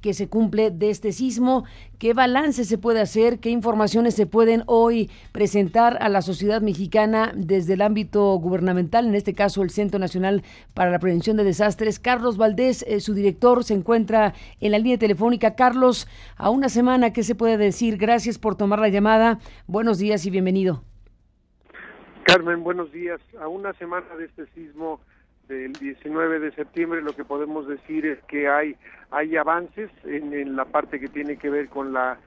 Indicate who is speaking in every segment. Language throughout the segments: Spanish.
Speaker 1: que se cumple de este sismo. ¿Qué balance se puede hacer? ¿Qué informaciones se pueden hoy presentar a la sociedad mexicana desde el ámbito gubernamental, en este caso el Centro Nacional para la Prevención de Desastres? Carlos Valdés, su director, se encuentra en la línea telefónica. Carlos, a una semana, ¿qué se puede decir? Gracias por tomar la llamada. Buenos días y bienvenido.
Speaker 2: Carmen, buenos días. A una semana de este sismo del 19 de septiembre, lo que podemos decir es que hay avances en la parte que tiene que ver con la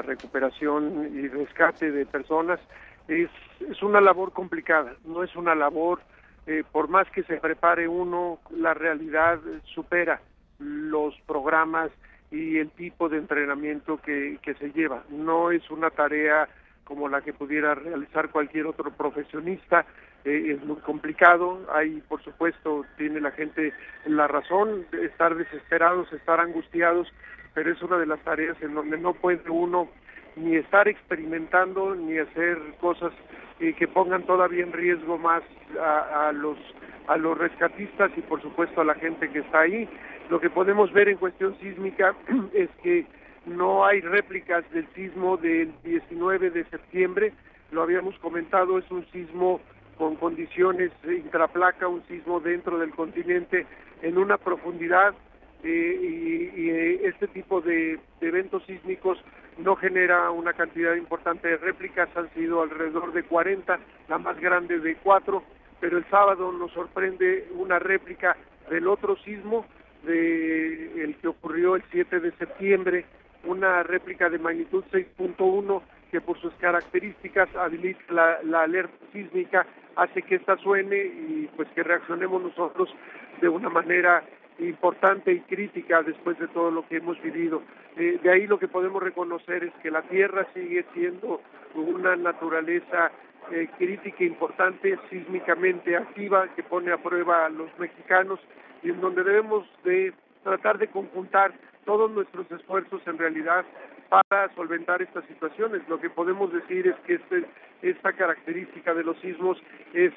Speaker 2: recuperación y rescate de personas. Es una labor complicada, no es una labor, por más que se prepare uno, la realidad supera los programas y el tipo de entrenamiento que se lleva. No es una tarea como la que pudiera realizar cualquier otro profesionista. Es muy complicado. Hay, por supuesto, tiene la gente la razón de estar desesperados, estar angustiados, pero es una de las tareas en donde no puede uno ni estar experimentando ni hacer cosas que pongan todavía en riesgo más a los rescatistas y, por supuesto, a la gente que está ahí. Lo que podemos ver en cuestión sísmica es que no hay réplicas del sismo del 19 de septiembre, lo habíamos comentado, es un sismo con condiciones intraplaca, un sismo dentro del continente en una profundidad, y este tipo de eventos sísmicos no genera una cantidad importante de réplicas, han sido alrededor de 40, la más grande de 4, pero el sábado nos sorprende una réplica del otro sismo, el que ocurrió el 7 de septiembre, una réplica de magnitud 6.1 que por sus características habilita la alerta sísmica, hace que esta suene y pues que reaccionemos nosotros de una manera importante y crítica después de todo lo que hemos vivido. De ahí lo que podemos reconocer es que la Tierra sigue siendo una naturaleza crítica importante, sísmicamente activa, que pone a prueba a los mexicanos y en donde debemos de tratar de conjuntar todos nuestros esfuerzos en realidad para solventar estas situaciones. Lo que podemos decir es que esta característica de los sismos es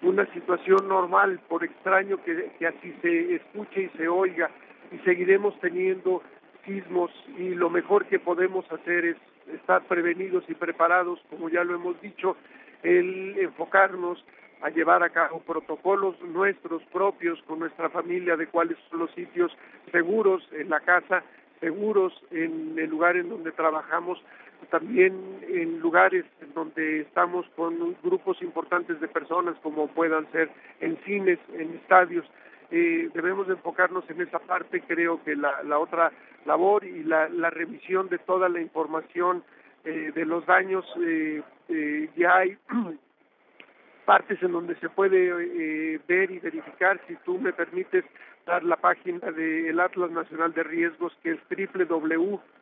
Speaker 2: una situación normal, por extraño que así se escuche y se oiga, y seguiremos teniendo sismos, y lo mejor que podemos hacer es estar prevenidos y preparados, como ya lo hemos dicho, el enfocarnos a llevar a cabo protocolos nuestros propios con nuestra familia de cuáles son los sitios seguros en la casa, seguros en el lugar en donde trabajamos, también en lugares en donde estamos con grupos importantes de personas, como puedan ser en cines, en estadios. Debemos de enfocarnos en esa parte. Creo que la otra labor y la revisión de toda la información de los daños, ya hay partes en donde se puede ver y verificar. Si tú me permites dar la página del Atlas Nacional de Riesgos, que es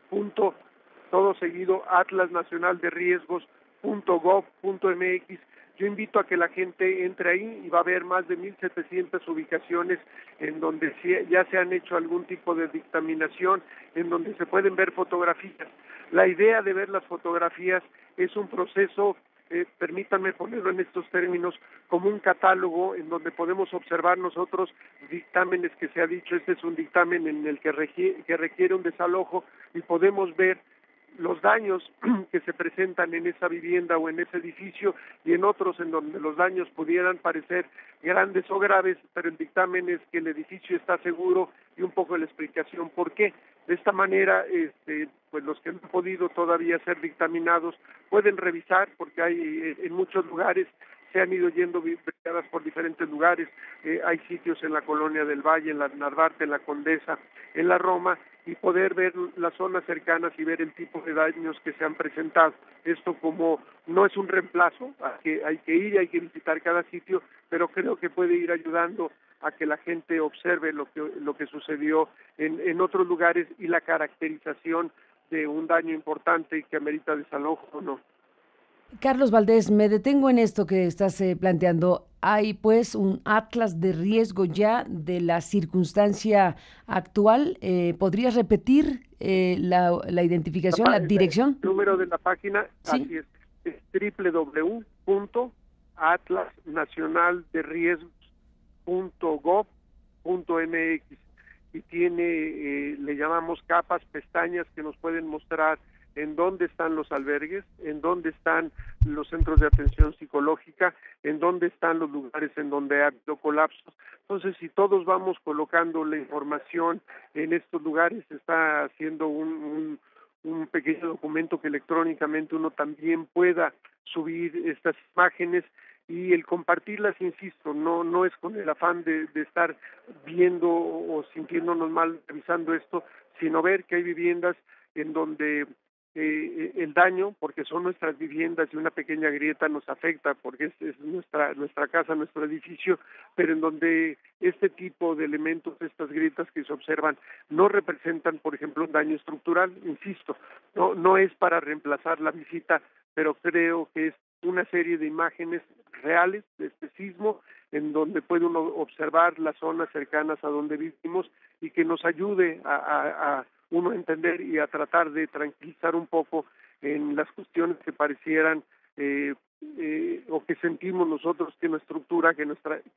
Speaker 2: www.atlasnacionalderriesgos.gov.mx. Yo invito a que la gente entre ahí y va a haber más de 1,700 ubicaciones en donde ya se han hecho algún tipo de dictaminación, en donde se pueden ver fotografías. La idea de ver las fotografías es un proceso, permítanme ponerlo en estos términos, como un catálogo en donde podemos observar nosotros dictámenes que se ha dicho. Este es un dictamen en el que requiere un desalojo, y podemos ver los daños que se presentan en esa vivienda o en ese edificio, y en otros en donde los daños pudieran parecer grandes o graves, pero el dictamen es que el edificio está seguro, y un poco la explicación por qué. De esta manera, pues los que no han podido todavía ser dictaminados pueden revisar, porque hay en muchos lugares se han ido yendo brigadas por diferentes lugares. Hay sitios en la Colonia del Valle, en la Narvarte, en la Condesa, en la Roma, y poder ver las zonas cercanas y ver el tipo de daños que se han presentado. Esto como no es un reemplazo, hay que ir y hay que visitar cada sitio, pero creo que puede ir ayudando a que la gente observe lo que sucedió en otros lugares y la caracterización de un daño importante que amerita desalojo o no.
Speaker 1: Carlos Valdés, me detengo en esto que estás planteando. Hay pues un atlas de riesgo ya de la circunstancia actual. ¿Podrías repetir la identificación, la dirección?
Speaker 2: El número de la página,
Speaker 1: ¿sí?
Speaker 2: Así es www.atlasnacionalderriesgos.gov.mx, y tiene, le llamamos capas, pestañas que nos pueden mostrar en dónde están los albergues, en dónde están los centros de atención psicológica, en dónde están los lugares en donde ha habido colapsos. Entonces, si todos vamos colocando la información en estos lugares, se está haciendo un pequeño documento que electrónicamente uno también pueda subir estas imágenes, y el compartirlas, insisto, no es con el afán de estar viendo o sintiéndonos mal revisando esto, sino ver que hay viviendas en donde el daño, porque son nuestras viviendas y una pequeña grieta nos afecta, porque es nuestra casa, nuestro edificio, pero en donde este tipo de elementos, estas grietas que se observan, no representan, por ejemplo, un daño estructural, insisto, no es para reemplazar la visita, pero creo que es una serie de imágenes reales de este sismo, en donde puede uno observar las zonas cercanas a donde vivimos y que nos ayude a uno a entender y a tratar de tranquilizar un poco en las cuestiones que parecieran o que sentimos nosotros que nuestra estructura, que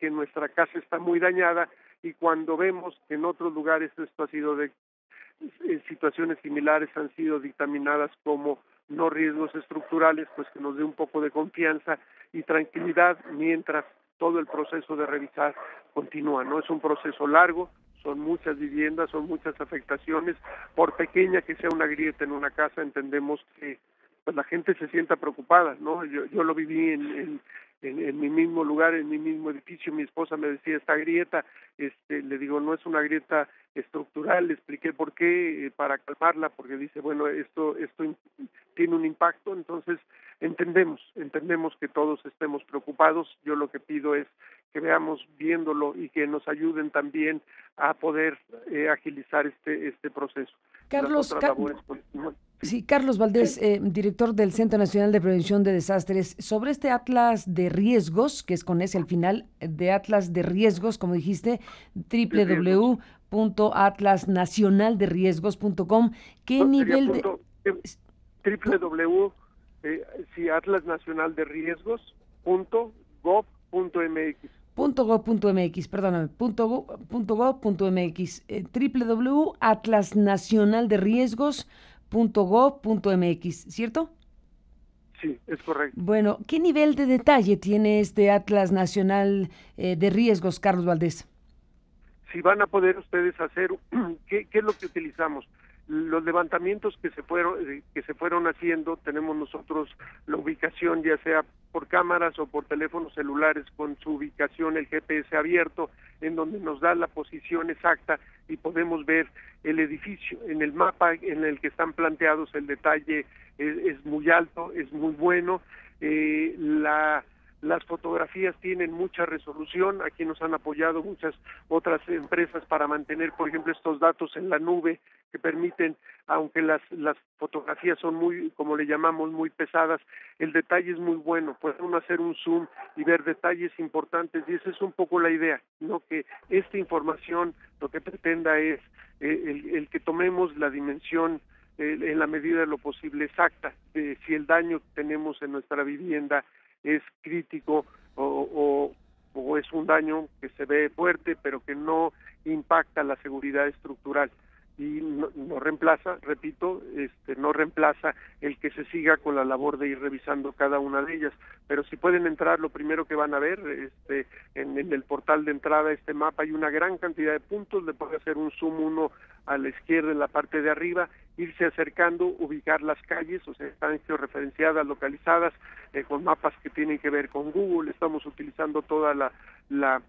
Speaker 2: nuestra casa está muy dañada, y cuando vemos que en otros lugares esto ha sido situaciones similares han sido dictaminadas como no riesgos estructurales, pues que nos dé un poco de confianza y tranquilidad mientras todo el proceso de revisar continúa, ¿no? Es un proceso largo, son muchas viviendas, son muchas afectaciones, por pequeña que sea una grieta en una casa, entendemos que pues la gente se sienta preocupada, ¿no? Yo lo viví en mi mismo lugar, en mi mismo edificio. Mi esposa me decía, esta grieta, le digo, no es una grieta estructural, le expliqué por qué, para calmarla, porque dice, bueno, esto tiene un impacto. Entonces entendemos que todos estemos preocupados. Yo lo que pido es que veamos viéndolo y que nos ayuden también a poder agilizar este proceso.
Speaker 1: Carlos, sí, Carlos Valdés, director del Centro Nacional de Prevención de Desastres, sobre este Atlas de Riesgos, que es con ese al final, de Atlas de Riesgos, como dijiste, www.atlasnacionalderriesgos.com, ¿qué nivel de...?
Speaker 2: atlasnacionalderriesgos.gov.mx.
Speaker 1: .gov.mx, perdóname, .gov.mx, www.atlasnacionalderriesgos.gov.mx, ¿cierto?
Speaker 2: Sí, es correcto.
Speaker 1: Bueno, ¿qué nivel de detalle tiene este Atlas Nacional de Riesgos, Carlos Valdés?
Speaker 2: Si van a poder ustedes hacer, ¿qué es lo que utilizamos? Los levantamientos que se fueron haciendo, tenemos nosotros la ubicación, ya sea por cámaras o por teléfonos celulares, con su ubicación, el GPS abierto, en donde nos da la posición exacta y podemos ver el edificio. En el mapa en el que están planteados, el detalle es muy alto, es muy bueno. Las fotografías tienen mucha resolución. Aquí nos han apoyado muchas otras empresas para mantener, por ejemplo, estos datos en la nube, que permiten, aunque las fotografías son muy, como le llamamos, muy pesadas, el detalle es muy bueno. Puede uno hacer un zoom y ver detalles importantes, y esa es un poco la idea, ¿no? Que esta información lo que pretenda es el que tomemos la dimensión en la medida de lo posible exacta de si el daño que tenemos en nuestra vivienda es crítico o es un daño que se ve fuerte pero que no impacta la seguridad estructural, y no reemplaza, repito, no reemplaza el que se siga con la labor de ir revisando cada una de ellas. Pero si pueden entrar, lo primero que van a ver, en el portal de entrada, este mapa, hay una gran cantidad de puntos. Le puede hacer un zoom uno a la izquierda en la parte de arriba, irse acercando, ubicar las calles, o sea, están georreferenciadas, localizadas, con mapas que tienen que ver con Google. Estamos utilizando toda la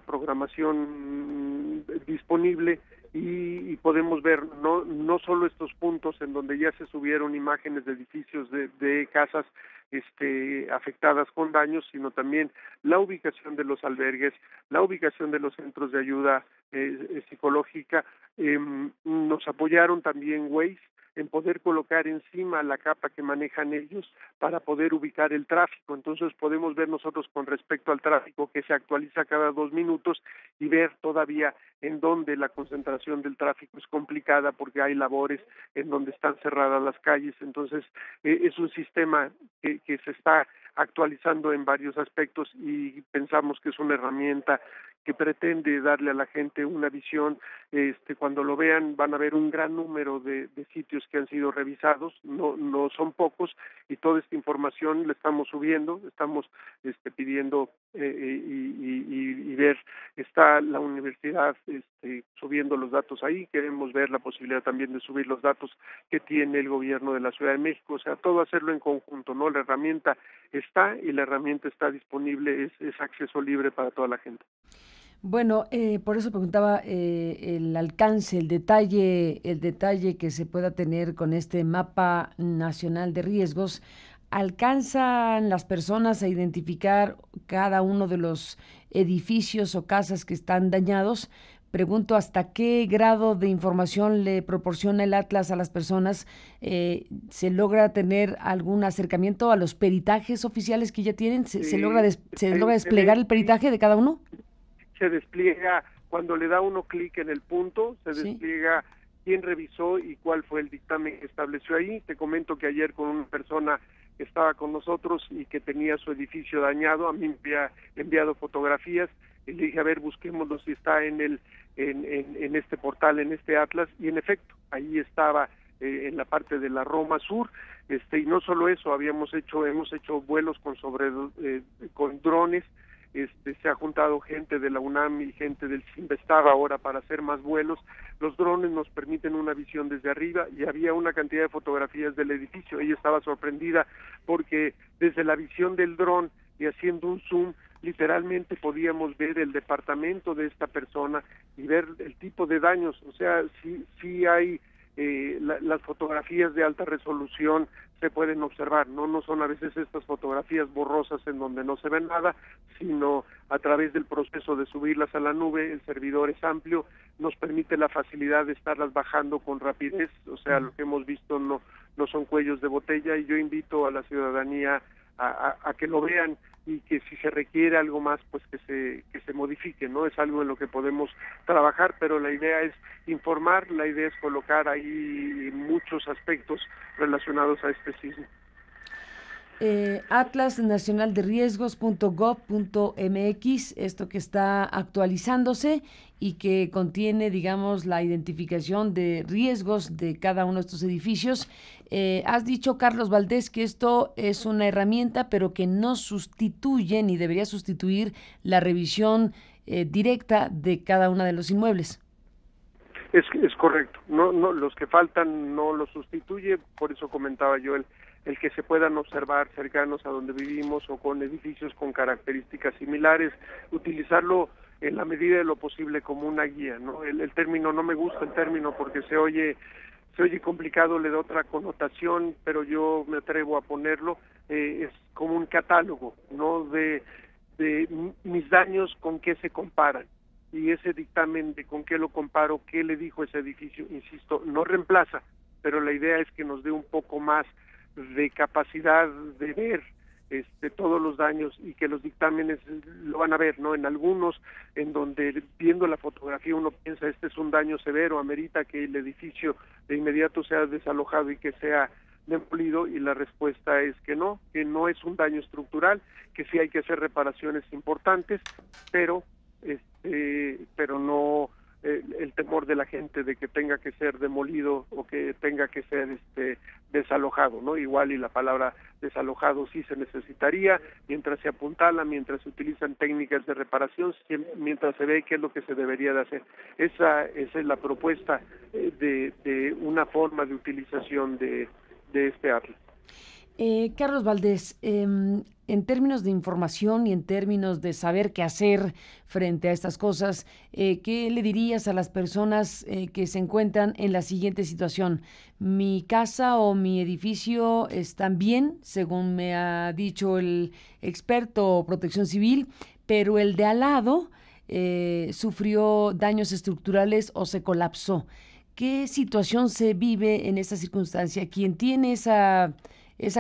Speaker 2: programación disponible, y podemos ver no solo estos puntos en donde ya se subieron imágenes de edificios de casas afectadas con daños, sino también la ubicación de los albergues, la ubicación de los centros de ayuda psicológica. Nos apoyaron también Waze en poder colocar encima la capa que manejan ellos para poder ubicar el tráfico. Entonces podemos ver nosotros con respecto al tráfico, que se actualiza cada 2 minutos, y ver todavía en donde la concentración del tráfico es complicada porque hay labores en donde están cerradas las calles. Entonces es un sistema que se está actualizando en varios aspectos y pensamos que es una herramienta que pretende darle a la gente una visión. Cuando lo vean van a ver un gran número de sitios que han sido revisados, no son pocos, y toda esta información la estamos subiendo, estamos pidiendo y ver, está la universidad subiendo los datos ahí, queremos ver la posibilidad también de subir los datos que tiene el gobierno de la Ciudad de México, o sea, todo hacerlo en conjunto, ¿no? La herramienta está y la herramienta está disponible, es acceso libre para toda la gente.
Speaker 1: Bueno, por eso preguntaba el alcance, el detalle que se pueda tener con este mapa nacional de riesgos. ¿Alcanzan las personas a identificar cada uno de los edificios o casas que están dañados? Pregunto, ¿hasta qué grado de información le proporciona el Atlas a las personas? ¿Se logra tener algún acercamiento a los peritajes oficiales que ya tienen? ¿Se logra desplegar el peritaje de cada uno?
Speaker 2: Se despliega cuando le da uno clic en el punto, se
Speaker 1: Sí.
Speaker 2: despliega quién revisó y cuál fue el dictamen que estableció ahí. Te comento que ayer con una persona que estaba con nosotros y que tenía su edificio dañado, a mí me había enviado fotografías y le dije, a ver, busquémoslo si está en este portal, en este Atlas, y en efecto, ahí estaba en la parte de la Roma Sur, y no solo eso, hemos hecho vuelos con drones. Se ha juntado gente de la UNAM y gente del CINVESTAB ahora para hacer más vuelos. Los drones nos permiten una visión desde arriba y había una cantidad de fotografías del edificio. Ella estaba sorprendida porque desde la visión del dron y haciendo un zoom, literalmente podíamos ver el departamento de esta persona y ver el tipo de daños. O sea, sí hay las fotografías de alta resolución se pueden observar, no son a veces estas fotografías borrosas en donde no se ve nada, sino a través del proceso de subirlas a la nube, el servidor es amplio, nos permite la facilidad de estarlas bajando con rapidez, o sea, lo que hemos visto no son cuellos de botella, y yo invito a la ciudadanía a que lo vean y que si se requiere algo más, pues que se modifique, ¿no? Es algo en lo que podemos trabajar, pero la idea es informar, la idea es colocar ahí muchos aspectos relacionados a este sismo.
Speaker 1: atlasnacionalderriesgos.gov.mx, esto que está actualizándose y que contiene, digamos, la identificación de riesgos de cada uno de estos edificios. Has dicho, Carlos Valdés, que esto es una herramienta, pero que no sustituye ni debería sustituir la revisión directa de cada uno de los inmuebles.
Speaker 2: Es correcto, no los que faltan no lo sustituye, por eso comentaba yo el que se puedan observar cercanos a donde vivimos o con edificios con características similares, utilizarlo en la medida de lo posible como una guía, ¿no? El término, no me gusta el término porque se oye complicado, le da otra connotación, pero yo me atrevo a ponerlo, es como un catálogo, ¿no? De mis daños, con qué se comparan. Y ese dictamen de con qué lo comparo, qué le dijo ese edificio, insisto, no reemplaza, pero la idea es que nos dé un poco más de capacidad de ver todos los daños y que los dictámenes lo van a ver, ¿no? En algunos, en donde viendo la fotografía uno piensa, este es un daño severo, amerita que el edificio de inmediato sea desalojado y que sea demolido, y la respuesta es que no es un daño estructural, que sí hay que hacer reparaciones importantes, pero no el temor de la gente de que tenga que ser demolido o que tenga que ser desalojado, ¿no? Igual, y la palabra desalojado sí se necesitaría mientras se apuntala, mientras se utilizan técnicas de reparación, mientras se ve qué es lo que se debería de hacer. Esa es la propuesta de una forma de utilización de este atlas.
Speaker 1: Carlos Valdés, en términos de información y en términos de saber qué hacer frente a estas cosas, ¿qué le dirías a las personas que se encuentran en la siguiente situación? Mi casa o mi edificio están bien, según me ha dicho el experto Protección Civil, pero el de al lado sufrió daños estructurales o se colapsó. ¿Qué situación se vive en esa circunstancia? ¿Quién tiene esa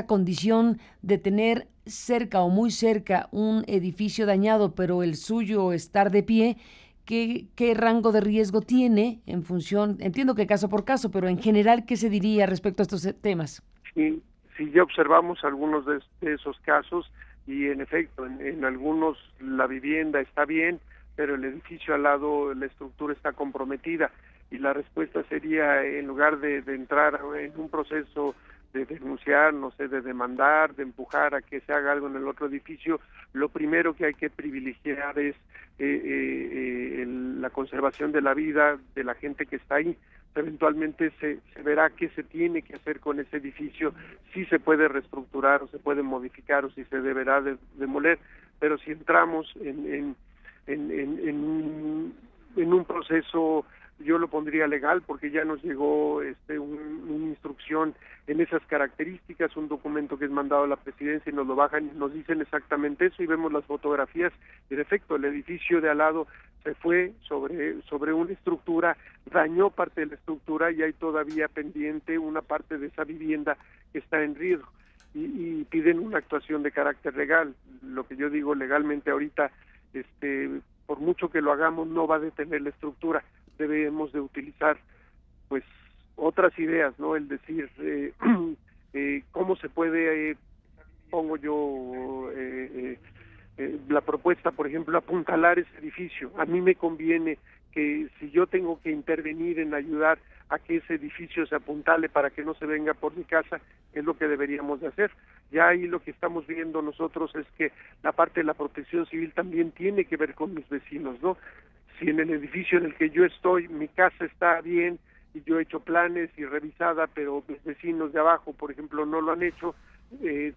Speaker 1: condición de tener cerca o muy cerca un edificio dañado, pero el suyo estar de pie, ¿qué rango de riesgo tiene en función? Entiendo que caso por caso, pero en general, ¿qué se diría respecto a estos temas?
Speaker 2: Sí, si ya observamos algunos de esos casos, y en efecto, en algunos la vivienda está bien, pero el edificio al lado, la estructura está comprometida, y la respuesta sería, en lugar de entrar en un proceso de denunciar, no sé, de demandar, de empujar a que se haga algo en el otro edificio, lo primero que hay que privilegiar es la conservación de la vida de la gente que está ahí. Eventualmente se verá qué se tiene que hacer con ese edificio, si se puede reestructurar o se puede modificar o si se deberá demoler, pero si entramos en un proceso, yo lo pondría legal, porque ya nos llegó una instrucción en esas características, un documento que es mandado a la presidencia y nos lo bajan y nos dicen exactamente eso, y vemos las fotografías, y en efecto el edificio de al lado se fue sobre una estructura, dañó parte de la estructura y hay todavía pendiente una parte de esa vivienda que está en riesgo, y piden una actuación de carácter legal. Lo que yo digo, legalmente ahorita, por mucho que lo hagamos, no va a detener la estructura. Debemos de utilizar pues otras ideas, ¿no? El decir cómo se puede, pongo yo la propuesta, por ejemplo, apuntalar ese edificio. A mí me conviene que si yo tengo que intervenir en ayudar a que ese edificio se apuntale para que no se venga por mi casa, es lo que deberíamos de hacer. Ya ahí lo que estamos viendo nosotros es que la parte de la protección civil también tiene que ver con mis vecinos, ¿no? Si en el edificio en el que yo estoy, mi casa está bien y yo he hecho planes y revisada, pero mis vecinos de abajo, por ejemplo, no lo han hecho,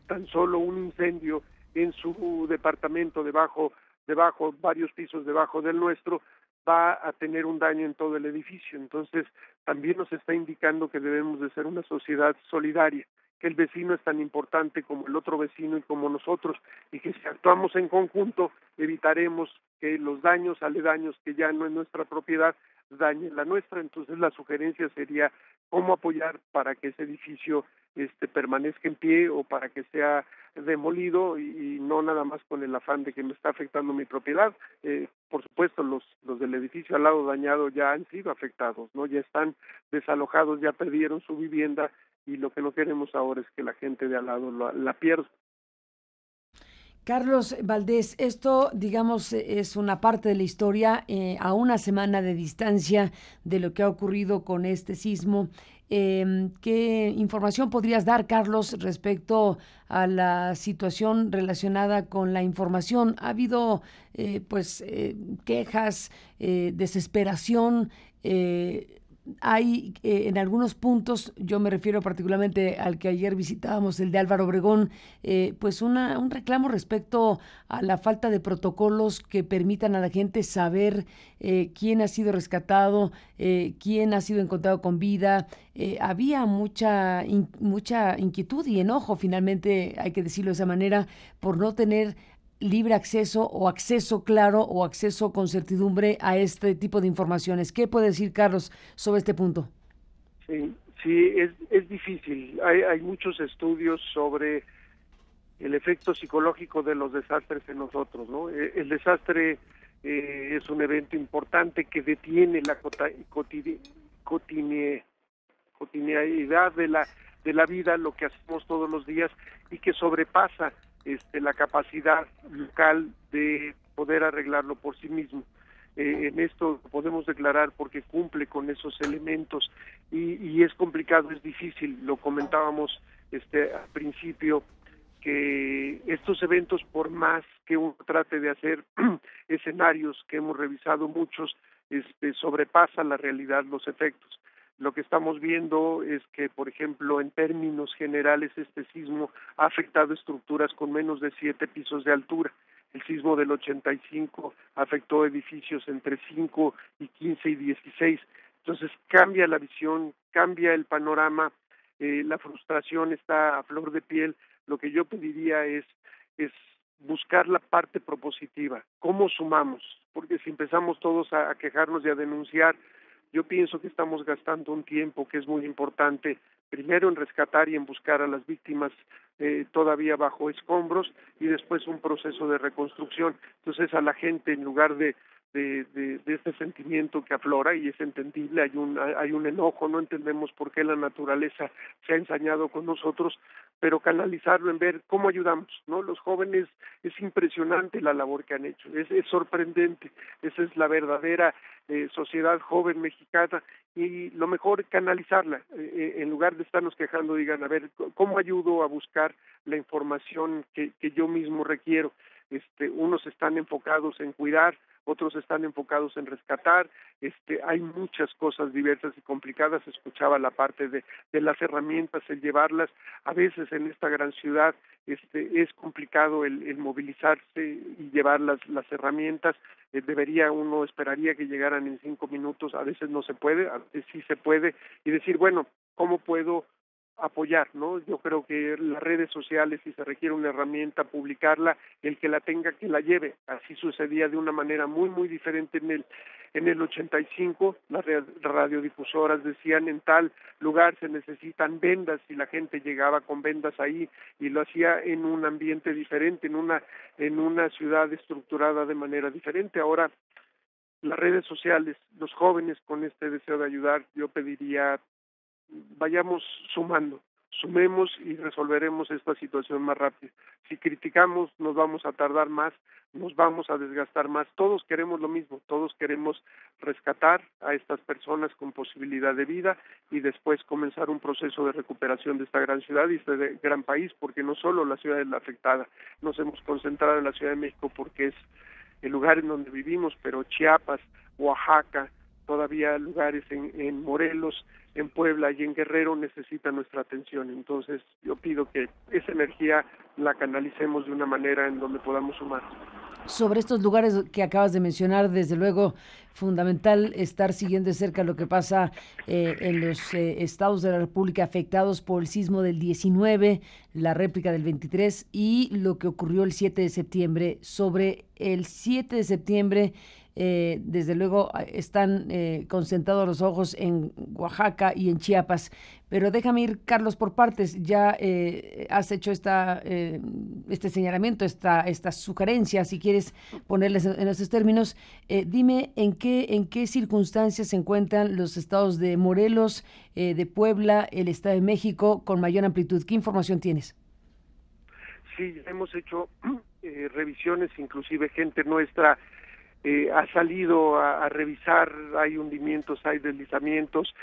Speaker 2: tan solo un incendio en su departamento debajo, varios pisos debajo del nuestro, va a tener un daño en todo el edificio. Entonces, también nos está indicando que debemos de ser una sociedad solidaria, que el vecino es tan importante como el otro vecino y como nosotros, y que si actuamos en conjunto, evitaremos que los daños aledaños, que ya no es nuestra propiedad, dañen la nuestra. Entonces, la sugerencia sería cómo apoyar para que ese edificio permanezca en pie o para que sea demolido, y no nada más con el afán de que me está afectando mi propiedad. Por supuesto, los del edificio al lado dañado ya han sido afectados, ¿no? Ya están desalojados, ya perdieron su vivienda, y lo que no queremos ahora es que la gente de al lado la pierda.
Speaker 1: Carlos Valdés, esto, digamos, es una parte de la historia a una semana de distancia de lo que ha ocurrido con este sismo. ¿Qué información podrías dar, Carlos, respecto a la situación relacionada con la información? Ha habido, quejas, desesperación. Hay en algunos puntos, yo me refiero particularmente al que ayer visitábamos, el de Álvaro Obregón, pues un reclamo respecto a la falta de protocolos que permitan a la gente saber quién ha sido rescatado, quién ha sido encontrado con vida. Había mucha inquietud y enojo, finalmente, hay que decirlo de esa manera, por no tener libre acceso o acceso claro o acceso con certidumbre a este tipo de informaciones. ¿Qué puede decir Carlos sobre este punto?
Speaker 2: Sí, es difícil. Hay muchos estudios sobre el efecto psicológico de los desastres en nosotros, ¿no? El desastre es un evento importante que detiene la cotidianidad de la vida, lo que hacemos todos los días, y que sobrepasa la capacidad local de poder arreglarlo por sí mismo. En esto podemos declarar porque cumple con esos elementos, y es complicado, es difícil. Lo comentábamos al principio, que estos eventos, por más que uno trate de hacer escenarios, que hemos revisado muchos, sobrepasan la realidad, los efectos. Lo que estamos viendo es que, por ejemplo, en términos generales, este sismo ha afectado estructuras con menos de 7 pisos de altura. El sismo del 85 afectó edificios entre 5 y 15 y 16. Entonces cambia la visión, cambia el panorama, la frustración está a flor de piel. Lo que yo pediría es buscar la parte propositiva. ¿Cómo sumamos? Porque si empezamos todos a quejarnos y a denunciar, yo pienso que estamos gastando un tiempo que es muy importante, primero en rescatar y en buscar a las víctimas todavía bajo escombros, y después un proceso de reconstrucción. Entonces, a la gente, en lugar de de este sentimiento que aflora, y es entendible. Hay un enojo, no entendemos por qué la naturaleza se ha ensañado con nosotros, pero canalizarlo en ver cómo ayudamos, ¿no? Los jóvenes, es impresionante la labor que han hecho, es sorprendente. Esa es la verdadera sociedad joven mexicana, y lo mejor canalizarla, en lugar de estarnos quejando, digan, a ver, ¿cómo ayudo a buscar la información que yo mismo requiero? Unos están enfocados en cuidar, otros están enfocados en rescatar. Hay muchas cosas diversas y complicadas. Escuchaba la parte de las herramientas, el llevarlas. A veces en esta gran ciudad es complicado el movilizarse y llevar las herramientas. Uno esperaría que llegaran en 5 minutos, a veces no se puede, a veces sí se puede, y decir, bueno, ¿cómo puedo apoyar, ¿no? Yo creo que las redes sociales, si se requiere una herramienta, publicarla, el que la tenga, que la lleve. Así sucedía de una manera muy, muy diferente en el 85. Las radiodifusoras decían, en tal lugar se necesitan vendas, y la gente llegaba con vendas ahí, y lo hacía en un ambiente diferente, en una ciudad estructurada de manera diferente. Ahora, las redes sociales, los jóvenes con este deseo de ayudar, yo pediría, vayamos sumemos y resolveremos esta situación más rápido. Si criticamos, nos vamos a tardar más, nos vamos a desgastar más. Todos queremos lo mismo, todos queremos rescatar a estas personas con posibilidad de vida, y después comenzar un proceso de recuperación de esta gran ciudad y este gran país, porque no solo la ciudad es la afectada. Nos hemos concentrado en la Ciudad de México porque es el lugar en donde vivimos, pero Chiapas, Oaxaca, todavía lugares en Morelos, en Puebla y en Guerrero necesitan nuestra atención. Entonces yo pido que esa energía la canalicemos de una manera en donde podamos sumar.
Speaker 1: Sobre estos lugares que acabas de mencionar, desde luego, fundamental estar siguiendo de cerca lo que pasa en los estados de la República afectados por el sismo del 19, la réplica del 23 y lo que ocurrió el 7 de septiembre. Sobre el 7 de septiembre, desde luego están concentrados los ojos en Oaxaca y en Chiapas, pero déjame ir, Carlos, por partes. Ya has hecho este señalamiento, esta sugerencia, si quieres ponerles en esos términos. Dime en qué circunstancias se encuentran los estados de Morelos, de Puebla, el Estado de México con mayor amplitud. ¿Qué información tienes?
Speaker 2: Sí, hemos hecho revisiones, inclusive gente nuestra ha salido a revisar. Hay hundimientos, hay deslizamientos,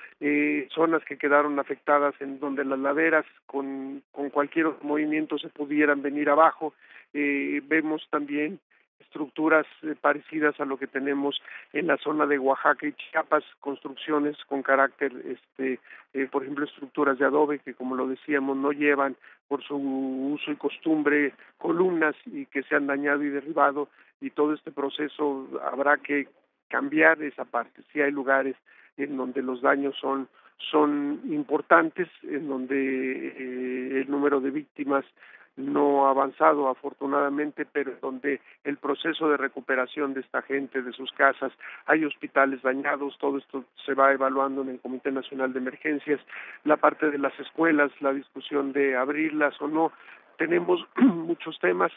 Speaker 2: zonas que quedaron afectadas en donde las laderas con cualquier movimiento se pudieran venir abajo. Vemos también estructuras parecidas a lo que tenemos en la zona de Oaxaca y Chiapas, construcciones con carácter, por ejemplo, estructuras de adobe que, como lo decíamos, no llevan por su uso y costumbre columnas y que se han dañado y derribado, y todo este proceso habrá que cambiar esa parte. Sí hay lugares en donde los daños son importantes, en donde el número de víctimas no ha avanzado afortunadamente, pero donde el proceso de recuperación de esta gente de sus casas, hay hospitales dañados, todo esto se va evaluando en el Comité Nacional de Emergencias, la parte de las escuelas, la discusión de abrirlas o no. Tenemos muchos temas.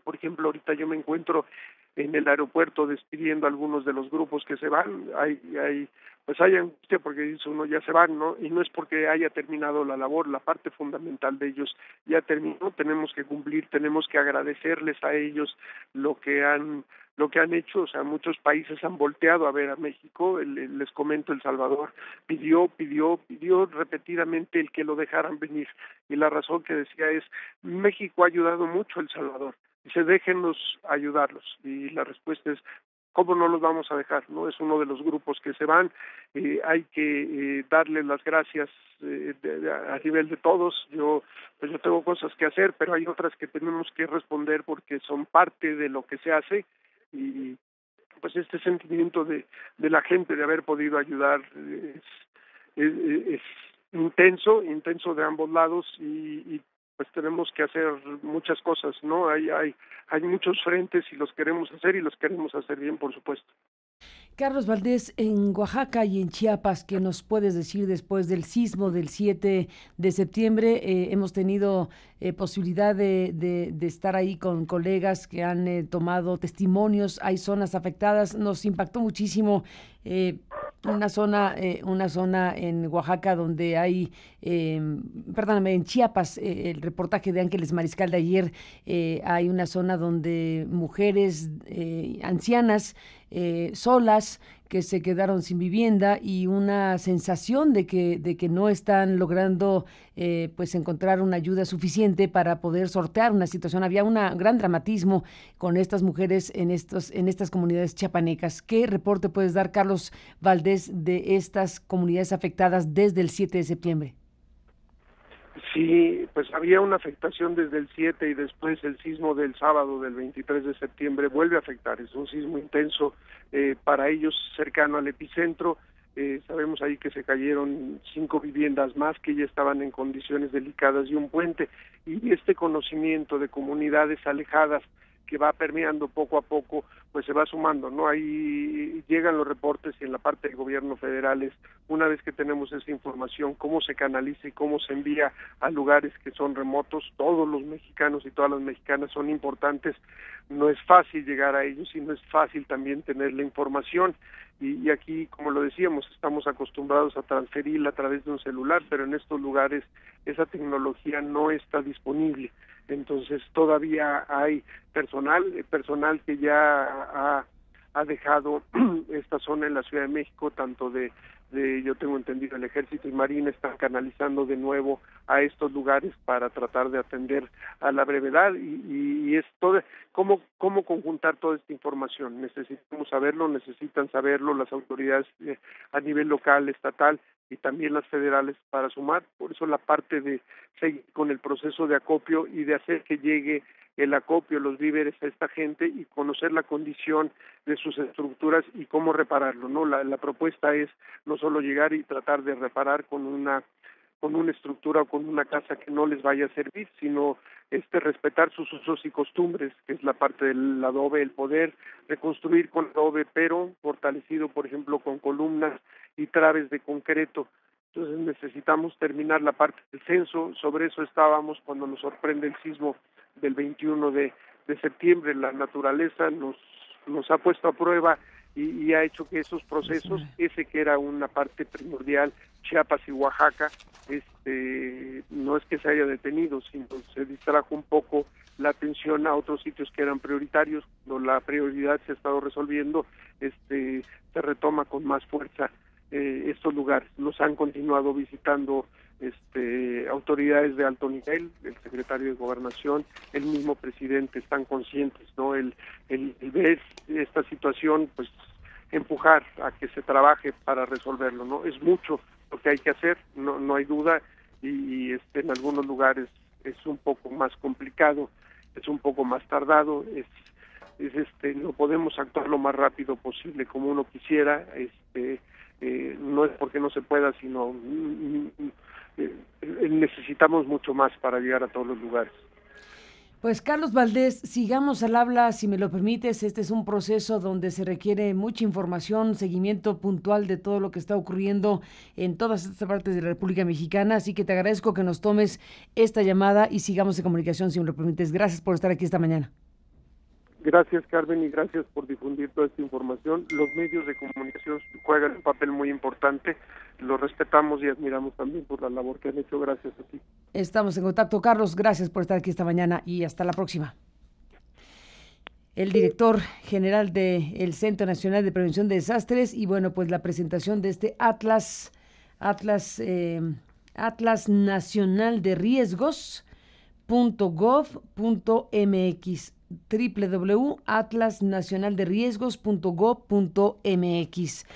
Speaker 2: Por ejemplo, ahorita yo me encuentro en el aeropuerto despidiendo a algunos de los grupos que se van. Hay angustia porque dice uno, ya se van, ¿no? Y no es porque haya terminado la labor, la parte fundamental de ellos ya terminó. Tenemos que cumplir, tenemos que agradecerles a ellos lo que han hecho. O sea, muchos países han volteado a ver a México. Les comento, El Salvador pidió repetidamente el que lo dejaran venir, y la razón que decía es, México ha ayudado mucho a El Salvador, dice, déjenos ayudarlos, y la respuesta es, ¿cómo no los vamos a dejar? No es uno de los grupos que se van. Hay que darle las gracias a nivel de todos. Yo tengo cosas que hacer, pero hay otras que tenemos que responder porque son parte de lo que se hace, y pues este sentimiento de la gente de haber podido ayudar es intenso de ambos lados, y pues tenemos que hacer muchas cosas, ¿no? Hay muchos frentes y los queremos hacer bien, por supuesto.
Speaker 1: Carlos Valdés, en Oaxaca y en Chiapas, ¿qué nos puedes decir después del sismo del 7 de septiembre? Hemos tenido posibilidad de estar ahí con colegas que han tomado testimonios, hay zonas afectadas, nos impactó muchísimo eh, una zona en Oaxaca donde hay, perdóname, en Chiapas, el reportaje de Ángeles Mariscal de ayer, hay una zona donde mujeres ancianas solas que se quedaron sin vivienda y una sensación de que no están logrando pues encontrar una ayuda suficiente para poder sortear una situación. Había un gran dramatismo con estas mujeres en estas comunidades chiapanecas. ¿Qué reporte puedes dar, Carlos Valdés, de estas comunidades afectadas desde el 7 de septiembre?
Speaker 2: Sí, pues había una afectación desde el 7 y después el sismo del sábado del 23 de septiembre vuelve a afectar. Es un sismo intenso para ellos cercano al epicentro. Sabemos ahí que se cayeron 5 viviendas más que ya estaban en condiciones delicadas y un puente. Y este conocimiento de comunidades alejadas que va permeando poco a poco, pues se va sumando, ¿no? Ahí llegan los reportes y en la parte del gobierno federal es, una vez que tenemos esa información, cómo se canaliza y cómo se envía a lugares que son remotos. Todos los mexicanos y todas las mexicanas son importantes, no es fácil llegar a ellos y no es fácil también tener la información. Y aquí, como lo decíamos, estamos acostumbrados a transferirla a través de un celular, pero en estos lugares esa tecnología no está disponible. Entonces todavía hay personal que ya ha dejado esta zona en la Ciudad de México, tanto yo tengo entendido, el Ejército y Marina están canalizando de nuevo a estos lugares para tratar de atender a la brevedad y es todo, cómo conjuntar toda esta información. Necesitamos saberlo, necesitan saberlo las autoridades a nivel local, estatal y también las federales para sumar. Por eso la parte de seguir con el proceso de acopio y de hacer que llegue el acopio, los víveres a esta gente y conocer la condición de sus estructuras y cómo repararlo, ¿no? La propuesta es no solo llegar y tratar de reparar con una estructura o con una casa que no les vaya a servir, sino respetar sus usos y costumbres, que es la parte del adobe, el poder reconstruir con adobe, pero fortalecido, por ejemplo, con columnas y traves de concreto. Entonces necesitamos terminar la parte del censo. Sobre eso estábamos cuando nos sorprende el sismo del 21 de septiembre. La naturaleza nos ha puesto a prueba y ha hecho que esos procesos, ese que era una parte primordial, Chiapas y Oaxaca, no es que se haya detenido, sino se distrajo un poco la atención a otros sitios que eran prioritarios. Cuando la prioridad se ha estado resolviendo, se retoma con más fuerza estos lugares. Los han continuado visitando autoridades de alto nivel, el secretario de Gobernación, el mismo presidente, están conscientes, ¿no? El ver esta situación, pues empujar a que se trabaje para resolverlo, ¿no? Es mucho lo que hay que hacer, no hay duda, y en algunos lugares es un poco más complicado, es un poco más tardado, no podemos actuar lo más rápido posible como uno quisiera, no es porque no se pueda, sino necesitamos mucho más para llegar a todos los lugares.
Speaker 1: Pues Carlos Valdés, sigamos al habla, si me lo permites. Este es un proceso donde se requiere mucha información, seguimiento puntual de todo lo que está ocurriendo en todas estas partes de la República Mexicana, así que te agradezco que nos tomes esta llamada y sigamos en comunicación, si me lo permites. Gracias por estar aquí esta mañana.
Speaker 2: Gracias, Carmen, y gracias por difundir toda esta información. Los medios de comunicación juegan un papel muy importante, los respetamos y admiramos también por la labor que han hecho. Gracias a ti.
Speaker 1: Estamos en contacto, Carlos, gracias por estar aquí esta mañana y hasta la próxima. El director general del Centro Nacional de Prevención de Desastres y bueno, pues la presentación de este Atlas Nacional de Riesgos.gov.mx, www.atlasnacionalderiesgos.gov.mx.